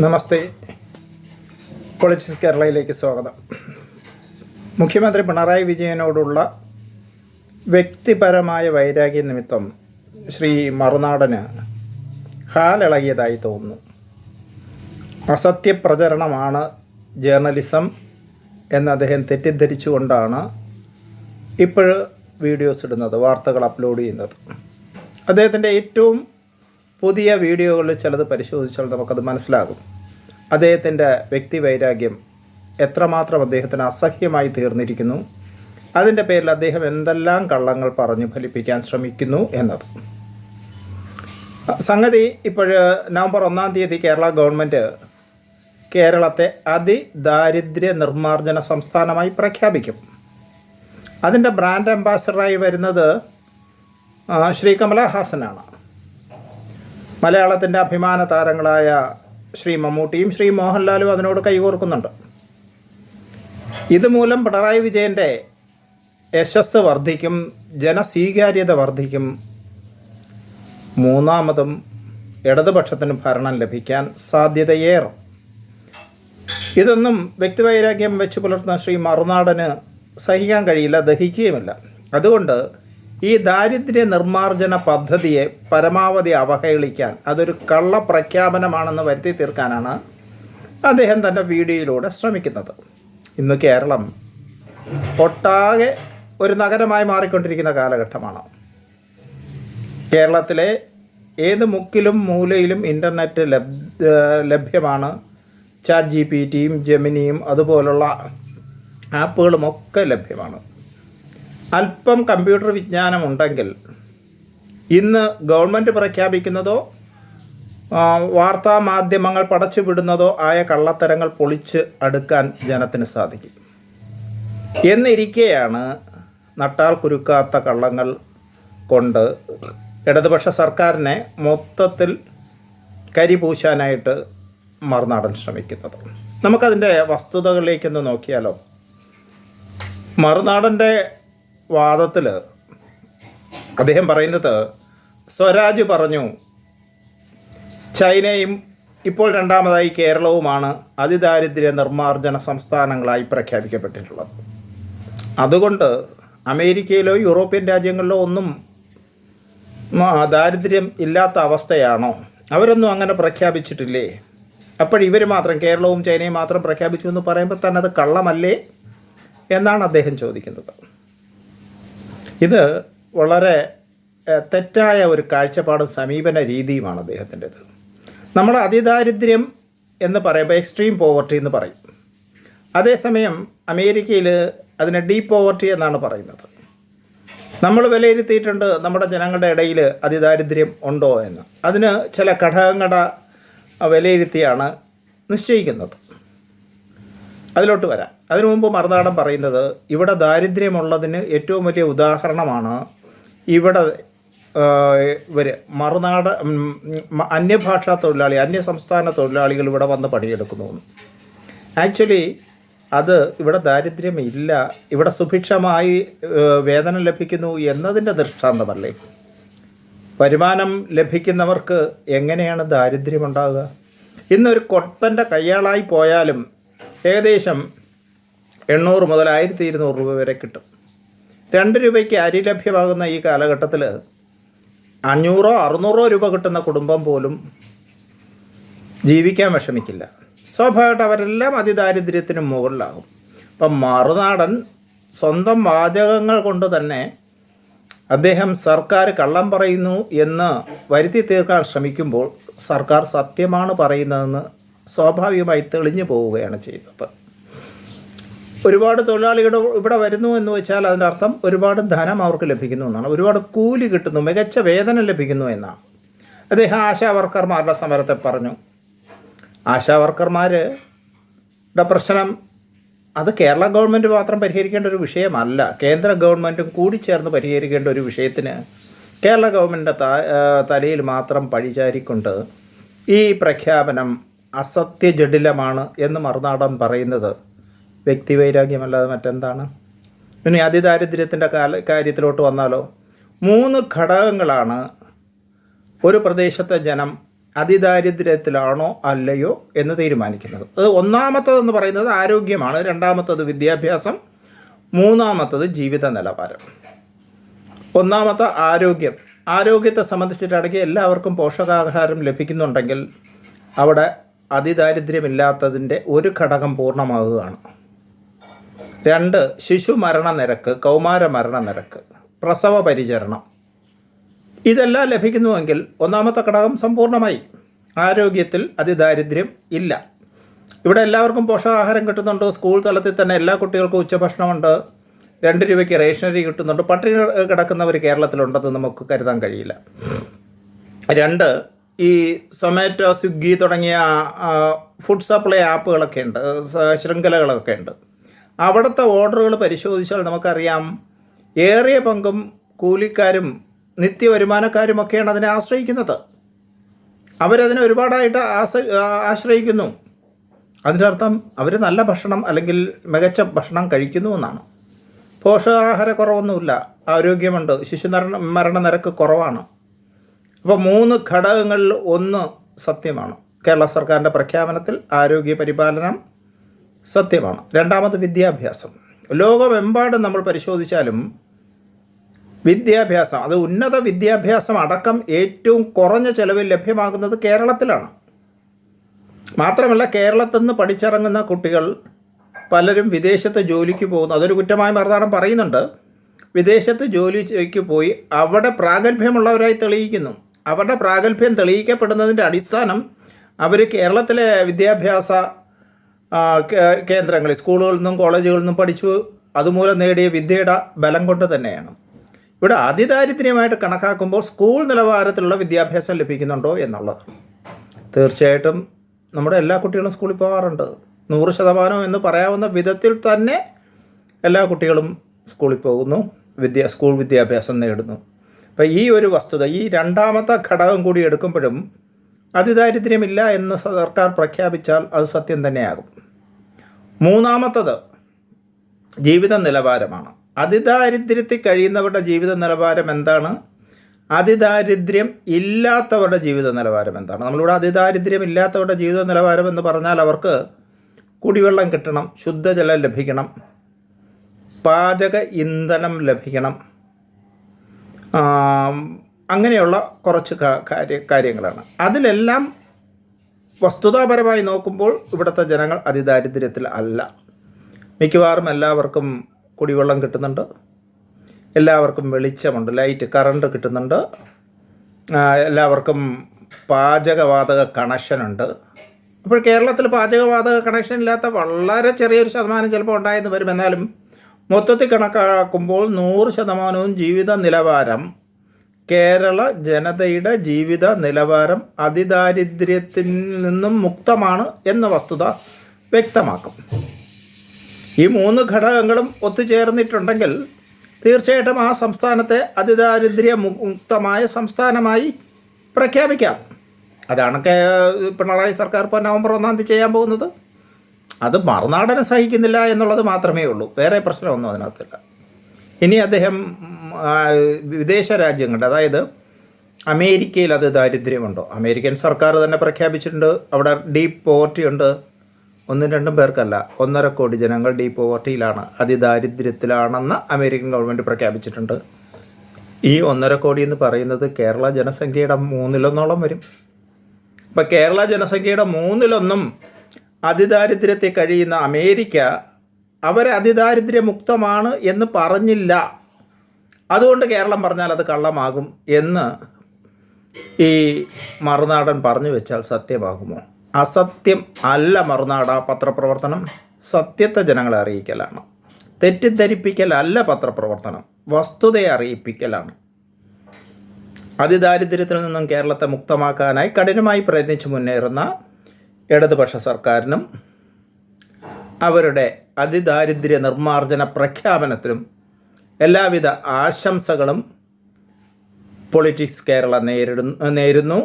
നമസ്തേ. Politics കേരളയിലേക്ക് സ്വാഗതം. മുഖ്യമന്ത്രി പിണറായി വിജയനോടുള്ള വ്യക്തിപരമായ വൈരാഗ്യ നിമിത്തം ശ്രീ മറുനാടന് ഹാലിളകിയതായി തോന്നുന്നു. അസത്യപ്രചരണമാണ് ജേർണലിസം എന്ന് അദ്ദേഹം തെറ്റിദ്ധരിച്ചുകൊണ്ടാണ് ഇപ്പോൾ വീഡിയോസ് ഇടുന്നത്, വാർത്തകൾ അപ്ലോഡ് ചെയ്യുന്നത്. അദ്ദേഹത്തിൻ്റെ ഏറ്റവും പുതിയ വീഡിയോകളിൽ ചിലത് പരിശോധിച്ചാൽ നമുക്കത് മനസ്സിലാകും. അദ്ദേഹത്തിൻ്റെ വ്യക്തിവൈരാഗ്യം എത്രമാത്രം അദ്ദേഹത്തിന് അസഹ്യമായി തീർന്നിരിക്കുന്നു, അതിൻ്റെ പേരിൽ അദ്ദേഹം എന്തെല്ലാം കള്ളങ്ങൾ പറഞ്ഞു ഫലിപ്പിക്കാൻ ശ്രമിക്കുന്നു എന്നത്. സംഗതി ഇപ്പോൾ നവംബർ 1-ാം തീയതി കേരള ഗവൺമെൻറ് കേരളത്തെ അതിദാരിദ്ര്യ നിർമ്മാർജ്ജന സംസ്ഥാനമായി പ്രഖ്യാപിക്കും. അതിൻ്റെ ബ്രാൻഡ് അംബാസഡറായി വരുന്നത് ശ്രീ കമലഹാസനാണ്. മലയാളത്തിൻ്റെ അഭിമാന താരങ്ങളായ ശ്രീ മമ്മൂട്ടിയും ശ്രീ മോഹൻലാലും അതിനോട് കൈകോർക്കുന്നുണ്ട്. ഇതുമൂലം പിണറായി വിജയൻ്റെ യശസ് വർദ്ധിക്കും, ജനസ്വീകാര്യത വർദ്ധിക്കും, മൂന്നാമതും ഇടതുപക്ഷത്തിന് ഭരണം ലഭിക്കാൻ സാധ്യതയേറും. ഇതൊന്നും വ്യക്തിവൈരാഗ്യം വെച്ച് പുലർത്തുന്ന ശ്രീ മറുനാടന് സഹിക്കാൻ കഴിയില്ല, ദഹിക്കുകയുമില്ല. അതുകൊണ്ട് ഈ ദാരിദ്ര്യ നിർമ്മാർജ്ജന പദ്ധതിയെ പരമാവധി അവഹേളിക്കാൻ, അതൊരു കള്ളപ്രഖ്യാപനമാണെന്ന് വരുത്തി തീർക്കാനാണ് അദ്ദേഹം തൻ്റെ വീഡിയോയിലൂടെ ശ്രമിക്കുന്നത്. ഇന്ന് കേരളം ഒട്ടാകെ ഒരു നഗരമായി മാറിക്കൊണ്ടിരിക്കുന്ന കാലഘട്ടമാണ്. കേരളത്തിലെ ഏത് മുക്കിലും മൂലയിലും ഇൻ്റർനെറ്റ് ലഭ്യമാണ്. ചാറ്റ് GPT-യും ജെമിനിയും അതുപോലുള്ള ആപ്പുകളുമൊക്കെ ലഭ്യമാണ്. അല്പം കമ്പ്യൂട്ടർ വിജ്ഞാനമുണ്ടെങ്കിൽ ഇന്ന് ഗവൺമെൻറ് പ്രഖ്യാപിക്കുന്നതോ വാർത്താ മാധ്യമങ്ങൾ പടച്ചുവിടുന്നതോ ആയ കള്ളത്തരങ്ങൾ പൊളിച്ച് അടുക്കാൻ ജനത്തിന് സാധിക്കും. എന്നിരിക്കെയാണ് നട്ടാൽ കുരുക്കാത്ത കള്ളങ്ങൾ കൊണ്ട് ഇടതുപക്ഷ സർക്കാരിനെ മൊത്തത്തിൽ കരിപൂശാനായിട്ട് മറുനാടൻ ശ്രമിക്കുന്നത്. നമുക്കതിൻ്റെ വസ്തുതകളിലേക്കൊന്ന് നോക്കിയാലോ. മറുനാടൻ്റെ വാദത്തിൽ അദ്ദേഹം പറയുന്നത്, സ്വരാജ് പറഞ്ഞു ചൈനയും ഇപ്പോൾ രണ്ടാമതായി കേരളവുമാണ് അതിദാരിദ്ര്യ നിർമ്മാർജ്ജന സംസ്ഥാനങ്ങളായി പ്രഖ്യാപിക്കപ്പെട്ടിട്ടുള്ളത്. അതുകൊണ്ട് അമേരിക്കയിലോ യൂറോപ്യൻ രാജ്യങ്ങളിലോ ഒന്നും ദാരിദ്ര്യം ഇല്ലാത്ത അവസ്ഥയാണോ? അവരൊന്നും അങ്ങനെ പ്രഖ്യാപിച്ചിട്ടില്ലേ? അപ്പോഴിവർ മാത്രം, കേരളവും ചൈനയും മാത്രം പ്രഖ്യാപിച്ചു എന്ന് പറയുമ്പോൾ തന്നെ അത് കള്ളമല്ലേ എന്നാണ് അദ്ദേഹം ചോദിക്കുന്നത്. ഇത് വളരെ തെറ്റായ ഒരു കാഴ്ചപ്പാടും സമീപന രീതിയുമാണ് അദ്ദേഹത്തിൻ്റെത്. നമ്മൾ അതിദാരിദ്ര്യം എന്ന് പറയുമ്പോൾ എക്സ്ട്രീം പോവർട്ടി എന്ന് പറയും. അതേസമയം അമേരിക്കയിൽ അതിനെ ഡീപ്പ് പോവർട്ടി എന്നാണ് പറയുന്നത്. നമ്മൾ വിലയിരുത്തിയിട്ടുണ്ട് നമ്മുടെ ജനങ്ങളുടെ ഇടയിൽ അതിദാരിദ്ര്യം ഉണ്ടോ എന്ന്. അതിന് ചില ഘടകങ്ങളുടെ വിലയിരുത്തിയാണ് നിശ്ചയിക്കുന്നത്. അതിലോട്ട് വരാം. അതിനു മുമ്പ് മറുനാടൻ പറയുന്നത്, ഇവിടെ ദാരിദ്ര്യമുള്ളതിന് ഏറ്റവും വലിയ ഉദാഹരണമാണ് ഇവിടെ മറുനാട് അന്യഭാഷാ തൊഴിലാളി, അന്യസംസ്ഥാന തൊഴിലാളികൾ ഇവിടെ വന്ന് പണിയെടുക്കുന്നു. ആക്ച്വലി അത് ഇവിടെ ദാരിദ്ര്യമില്ല, ഇവിടെ സുഭിക്ഷമായി വേതനം ലഭിക്കുന്നു എന്നതിൻ്റെ ദൃഷ്ടാന്തമല്ലേ? വരുമാനം ലഭിക്കുന്നവർക്ക് എങ്ങനെയാണ് ദാരിദ്ര്യമുണ്ടാകുക? ഇന്നൊരു കൊട്ടൻ്റെ കയ്യാളായി പോയാലും ഏകദേശം 800 മുതൽ 1200 രൂപ വരെ കിട്ടും. 2 രൂപയ്ക്ക് അരി ലഭ്യമാകുന്ന ഈ കാലഘട്ടത്തിൽ 500-600 രൂപ കിട്ടുന്ന കുടുംബം പോലും ജീവിക്കാൻ വിഷമിക്കില്ല. സ്വാഭാവികമായിട്ട് അവരെല്ലാം അതിദാരിദ്ര്യത്തിന് മുകളിലാകും. അപ്പം മറുനാടൻ സ്വന്തം വാചകങ്ങൾ കൊണ്ട് തന്നെ അദ്ദേഹം സർക്കാർ കള്ളം പറയുന്നു എന്ന് വരുത്തി തീർക്കാൻ ശ്രമിക്കുമ്പോൾ സർക്കാർ സത്യമാണ് പറയുന്നതെന്ന് സ്വാഭാവികമായി തെളിഞ്ഞു പോവുകയാണ് ചെയ്യുന്നത്. ഒരുപാട് തൊഴിലാളികൾ ഇവിടെ വരുന്നു എന്ന് വെച്ചാൽ അതിൻ്റെ അർത്ഥം ഒരുപാട് ധനം അവർക്ക് ലഭിക്കുന്നു എന്നാണ്, ഒരുപാട് കൂലി കിട്ടുന്നു, മികച്ച വേതനം ലഭിക്കുന്നു എന്നാണ്. അദ്ദേഹം ആശാ വർക്കർമാരുടെ സമരത്തെ പറഞ്ഞു. ആശാ വർക്കർമാരുടെ പ്രശ്നം അത് കേരള ഗവൺമെൻറ് മാത്രം പരിഹരിക്കേണ്ട ഒരു വിഷയമല്ല, കേന്ദ്ര ഗവൺമെൻറ്റും കൂടി ചേർന്ന് പരിഹരിക്കേണ്ട ഒരു വിഷയത്തിന് കേരള ഗവൺമെൻറ്റിൻ്റെ തലയിൽ മാത്രം പഴിചാരിക്കൊണ്ട് ഈ പ്രഖ്യാപനം അസത്യജടിലമാണ് എന്ന് മറുനാടൻ പറയുന്നത് വ്യക്തിവൈരാഗ്യമല്ലാതെ മറ്റെന്താണ്? ഇനി അതിദാരിദ്ര്യത്തിൻ്റെ കാര്യത്തിലോട്ട് വന്നാലോ. 3 ഘടകങ്ങളാണ് ഒരു പ്രദേശത്തെ ജനം അതിദാരിദ്ര്യത്തിലാണോ അല്ലയോ എന്ന് തീരുമാനിക്കുന്നത്. അത് ഒന്നാമത്തതെന്ന് പറയുന്നത് ആരോഗ്യമാണ്, രണ്ടാമത്തത് വിദ്യാഭ്യാസം, മൂന്നാമത്തത് ജീവിത നിലവാരം. ഒന്നാമത്തെ ആരോഗ്യത്തെ സംബന്ധിച്ചിട്ടാണെങ്കിൽ എല്ലാവർക്കും പോഷകാഹാരം ലഭിക്കുന്നുണ്ടെങ്കിൽ അവിടെ അതിദാരിദ്ര്യമില്ലാത്തതിൻ്റെ ഒരു ഘടകം പൂർണ്ണമാകുകയാണ്. 2, ശിശു മരണനിരക്ക്, കൗമാര മരണനിരക്ക്, പ്രസവ പരിചരണം, ഇതെല്ലാം ലഭിക്കുന്നുവെങ്കിൽ ഒന്നാമത്തെ ഘടകം സമ്പൂർണ്ണമായി. ആരോഗ്യത്തിൽ അതിദാരിദ്ര്യം ഇല്ല. ഇവിടെ എല്ലാവർക്കും പോഷകാഹാരം കിട്ടുന്നുണ്ട്. സ്കൂൾ തലത്തിൽ തന്നെ എല്ലാ കുട്ടികൾക്കും ഉച്ചഭക്ഷണമുണ്ട്. 2 രൂപയ്ക്ക് റേഷനറി കിട്ടുന്നുണ്ട്. പട്ടിണി കിടക്കുന്നവർ കേരളത്തിലുണ്ടെന്ന് നമുക്ക് കരുതാൻ കഴിയില്ല. 2, ഈ സൊമാറ്റോ, സ്വിഗ്ഗി തുടങ്ങിയ ഫുഡ് സപ്ലൈ ആപ്പുകളൊക്കെ ഉണ്ട്, ശൃംഖലകളൊക്കെ ഉണ്ട്. അവിടുത്തെ ഓർഡറുകൾ പരിശോധിച്ചാൽ നമുക്കറിയാം ഏറിയ പങ്കും കൂലിക്കാരും നിത്യവരുമാനക്കാരുമൊക്കെയാണ് അതിനെ ആശ്രയിക്കുന്നത്. അവരതിനെ ഒരുപാടായിട്ട് ആശ്രയിക്കുന്നു. അതിൻ്റെ അർത്ഥം അവർ നല്ല ഭക്ഷണം അല്ലെങ്കിൽ മികച്ച ഭക്ഷണം കഴിക്കുന്നു എന്നാണ്. പോഷകാഹാരക്കുറവൊന്നുമില്ല, ആരോഗ്യമുണ്ട്, ശിശു മരണനിരക്ക് കുറവാണ്. അപ്പോൾ 3 ഘടകങ്ങളിൽ ഒന്ന് സത്യമാണ്. കേരള സർക്കാരിൻ്റെ പ്രഖ്യാപനത്തിൽ ആരോഗ്യ പരിപാലനം സത്യമാണ്. രണ്ടാമത് വിദ്യാഭ്യാസം. ലോകമെമ്പാടും നമ്മൾ പരിശോധിച്ചാലും വിദ്യാഭ്യാസം, അത് ഉന്നത വിദ്യാഭ്യാസം അടക്കം ഏറ്റവും കുറഞ്ഞ ചെലവിൽ ലഭ്യമാകുന്നത് കേരളത്തിലാണ്. മാത്രമല്ല കേരളത്തിൽ നിന്ന് പഠിച്ചിറങ്ങുന്ന കുട്ടികൾ പലരും വിദേശത്ത് ജോലിക്ക് പോകുന്നു. അതൊരു കുറ്റമായി മറുനാടൻ പറയുന്നുണ്ട്. വിദേശത്ത് ജോലിക്ക് പോയി അവിടെ പ്രാഗൽഭ്യമുള്ളവരായി തെളിയിക്കുന്നു. അവരുടെ പ്രാഗൽഭ്യം തെളിയിക്കപ്പെടുന്നതിൻ്റെ അടിസ്ഥാനം അവർ കേരളത്തിലെ വിദ്യാഭ്യാസ കേന്ദ്രങ്ങളിൽ, സ്കൂളുകളിൽ നിന്നും കോളേജുകളിൽ നിന്നും പഠിച്ചു അതുമൂലം നേടിയ വിദ്യയുടെ ബലം കൊണ്ട് തന്നെയാണ്. ഇവിടെ അതിദാരിദ്ര്യമായിട്ട് കണക്കാക്കുമ്പോൾ സ്കൂൾ നിലവാരത്തിലുള്ള വിദ്യാഭ്യാസം ലഭിക്കുന്നുണ്ടോ എന്നുള്ളത്. തീർച്ചയായിട്ടും നമ്മുടെ എല്ലാ കുട്ടികളും സ്കൂളിൽ പോകാറുണ്ട്. 100% എന്ന് പറയാവുന്ന വിധത്തിൽ തന്നെ എല്ലാ കുട്ടികളും സ്കൂളിൽ പോകുന്നു, സ്കൂൾ വിദ്യാഭ്യാസം നേടുന്നു. അപ്പോൾ ഈ ഒരു വസ്തുത, ഈ രണ്ടാമത്തെ ഘടകം കൂടി എടുക്കുമ്പോഴും അതിദാരിദ്ര്യമില്ല എന്ന് സർക്കാർ പ്രഖ്യാപിച്ചാൽ അത് സത്യം തന്നെയാകും. മൂന്നാമത്തത് ജീവിത നിലവാരമാണ്. അതിദാരിദ്ര്യത്തിൽ കഴിയുന്നവരുടെ ജീവിത നിലവാരം എന്താണ്? അതിദാരിദ്ര്യം ഇല്ലാത്തവരുടെ ജീവിത നിലവാരം എന്താണ്? നമ്മളിവിടെ അതിദാരിദ്ര്യം ഇല്ലാത്തവരുടെ ജീവിത നിലവാരം എന്ന് പറഞ്ഞാൽ അവർക്ക് കുടിവെള്ളം കിട്ടണം, ശുദ്ധജലം ലഭിക്കണം, പാചക ഇന്ധനം ലഭിക്കണം, അങ്ങനെയുള്ള കുറച്ച് കാര്യങ്ങളാണ്. അതിലെല്ലാം വസ്തുതാപരമായി നോക്കുമ്പോൾ ഇവിടുത്തെ ജനങ്ങൾ അതിദാരിദ്ര്യത്തിൽ അല്ല. മിക്കവാറും എല്ലാവർക്കും കുടിവെള്ളം കിട്ടുന്നുണ്ട്, എല്ലാവർക്കും വെളിച്ചമുണ്ട്, ലൈറ്റ്, കറണ്ട് കിട്ടുന്നുണ്ട്, എല്ലാവർക്കും പാചകവാതക കണക്ഷനുണ്ട്. അപ്പോൾ കേരളത്തിൽ പാചകവാതക കണക്ഷൻ ഇല്ലാത്ത വളരെ ചെറിയൊരു ശതമാനം ചിലപ്പോൾ ഉണ്ടായെന്ന് വരും. എന്നാലും മൊത്തത്തിൽ കണക്കാക്കുമ്പോൾ 100% ജീവിത നിലവാരം, കേരള ജനതയുടെ ജീവിത നിലവാരം അതിദാരിദ്ര്യത്തിൽ നിന്നും മുക്തമാണ് എന്ന വസ്തുത വ്യക്തമാക്കും. ഈ 3 ഘടകങ്ങളും ഒത്തുചേർന്നിട്ടുണ്ടെങ്കിൽ തീർച്ചയായിട്ടും ആ സംസ്ഥാനത്തെ അതിദാരിദ്ര്യ മുക്തമായ സംസ്ഥാനമായി പ്രഖ്യാപിക്കാം. അതാണ് പിണറായി സർക്കാർ ഇപ്പോൾ നവംബർ 1 ചെയ്യാൻ പോകുന്നത്. അത് മറുനാടനെ സഹിക്കുന്നില്ല എന്നുള്ളത് മാത്രമേ ഉള്ളൂ, വേറെ പ്രശ്നമൊന്നും അതിനകത്തില്ല. ഇനി അദ്ദേഹം വിദേശ രാജ്യങ്ങളുടെ, അതായത് അമേരിക്കയിൽ അത് ദാരിദ്ര്യമുണ്ടോ? അമേരിക്കൻ സർക്കാർ തന്നെ പ്രഖ്യാപിച്ചിട്ടുണ്ട് അവിടെ ഡീപ്പ് പോവർട്ടി ഉണ്ട്. 1-2 പേർക്കല്ല, 1.5 കോടി ജനങ്ങൾ ഡീപ്പ് പോവർട്ടിയിലാണ്, അതിദാരിദ്ര്യത്തിലാണെന്ന് അമേരിക്കൻ ഗവൺമെൻറ് പ്രഖ്യാപിച്ചിട്ടുണ്ട്. ഈ 1.5 കോടി എന്ന് പറയുന്നത് കേരള ജനസംഖ്യയുടെ 1/3 വരും. ഇപ്പം കേരള ജനസംഖ്യയുടെ 1/3 അതിദാരിദ്ര്യത്തിൽ കഴിയുന്ന അമേരിക്ക അവരെ അതിദാരിദ്ര്യമുക്തമാണ് എന്ന് പറഞ്ഞില്ല. അതുകൊണ്ട് കേരളം പറഞ്ഞാൽ അത് കള്ളമാകും എന്ന് ഈ മറുനാടൻ പറഞ്ഞു വെച്ചാൽ സത്യമാകുമോ? അസത്യം അല്ല മറുനാട പത്രപ്രവർത്തനം, സത്യത്തെ ജനങ്ങളെ അറിയിക്കലാണ്. തെറ്റിദ്ധരിപ്പിക്കലല്ല പത്രപ്രവർത്തനം, വസ്തുതയെ അറിയിപ്പിക്കലാണ്. അതിദാരിദ്ര്യത്തിൽ നിന്നും കേരളത്തെ മുക്തമാക്കാനായി കഠിനമായി പ്രയത്നിച്ച് മുന്നേറുന്ന ഇടതുപക്ഷ സർക്കാരിനും അവരുടെ അതിദാരിദ്ര്യ നിർമ്മാർജ്ജന പ്രഖ്യാപനത്തിനും എല്ലാവിധ ആശംസകളും പൊളിറ്റിക്സ് കേരള നേരുന്നു.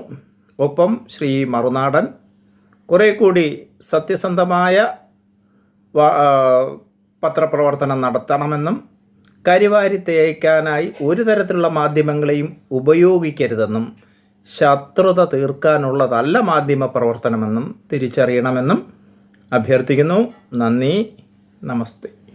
ഒപ്പം ശ്രീ മറുനാടൻ കുറേ കൂടി സത്യസന്ധമായ പത്രപ്രവർത്തനം നടത്തണമെന്നും കരിവാരി തേയ്ക്കാനായി ഒരു തരത്തിലുള്ള മാധ്യമങ്ങളെയും ഉപയോഗിക്കരുതെന്നും ശത്രുത തീർക്കാനുള്ളതല്ല മാധ്യമ പ്രവർത്തനമെന്നും തിരിച്ചറിയണമെന്നും അഭ്യർത്ഥിക്കുന്നു. നന്ദി, നമസ്തേ.